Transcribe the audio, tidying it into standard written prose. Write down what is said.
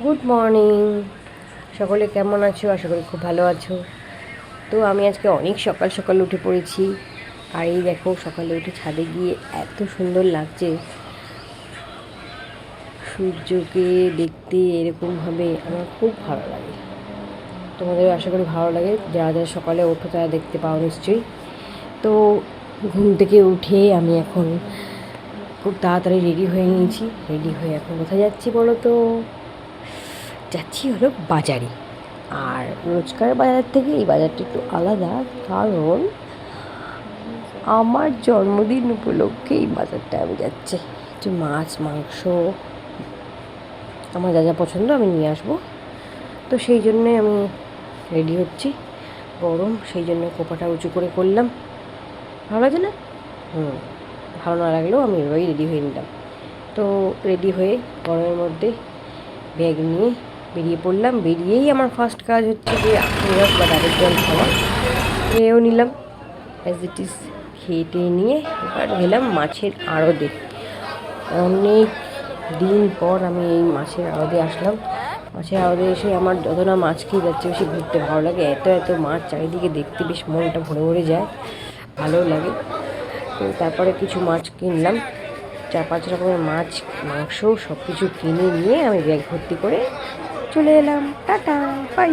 Good morning, সকলে কেমন আছো? আশা করি খুব ভালো আছো। তো আমি আজকে অনেক সকাল সকাল উঠে পড়েছি। আর এই দেখো, সকালে উঠে ছাদে গিয়ে এত সুন্দর লাগছে সূর্যকে দেখতে। এরকমভাবে আমার খুব ভালো লাগে। তোমাদের আশা করি ভালো লাগে, যারা যারা সকালে ওঠো তারা দেখতে পাও নিশ্চয়ই। তো ঘুম থেকে উঠে আমি এখন খুব তাড়াতাড়ি রেডি হয়ে নিয়েছি। রেডি হয়ে এখন কোথায় যাচ্ছি বলো তো? যাচ্ছি হলো বাজারে। আর রোজকার বাজার থেকে এই বাজারটা একটু আলাদা, কারণ আমার জন্মদিন উপলক্ষে এই বাজারটা আমি যাচ্ছি। একটু মাছ মাংস আমার যা যা পছন্দ আমি নিয়ে আসবো। তো সেই জন্যে আমি রেডি হচ্ছি। গরম, সেই জন্য কোপাটা উঁচু করে করলাম। ভালো লাগে না? ভালো না লাগলেও আমি এভাবেই রেডি হয়ে নিলাম। তো রেডি হয়ে গরমের মধ্যে ব্যাগ নিয়ে বেরিয়ে পড়লাম। বেরিয়েই আমার ফার্স্ট কাজ হচ্ছে যে আখরোট বা ডাবের জল খাওয়া। খেয়েও নিলাম অ্যাজ ইট ইজ। খেয়ে নিয়ে এবার গেলাম মাছের আড়তে। অনেক দিন পর আমি এই মাছের আড়তে আসলাম। মাছের আড়তে এসে আমার যত না মাছ খেয়ে যাচ্ছে বেশি ঘুরতে ভালো লাগে। এত এত মাছ চারিদিকে দেখতে বেশ মনটা ভরে ভরে যায়, ভালোও লাগে। তো তারপরে কিছু মাছ কিনলাম, 4-5 রকমের মাছ মাংস সব কিছু কিনে নিয়ে আমি ব্যাগ ভর্তি করে চলে এলাম। Tata, by.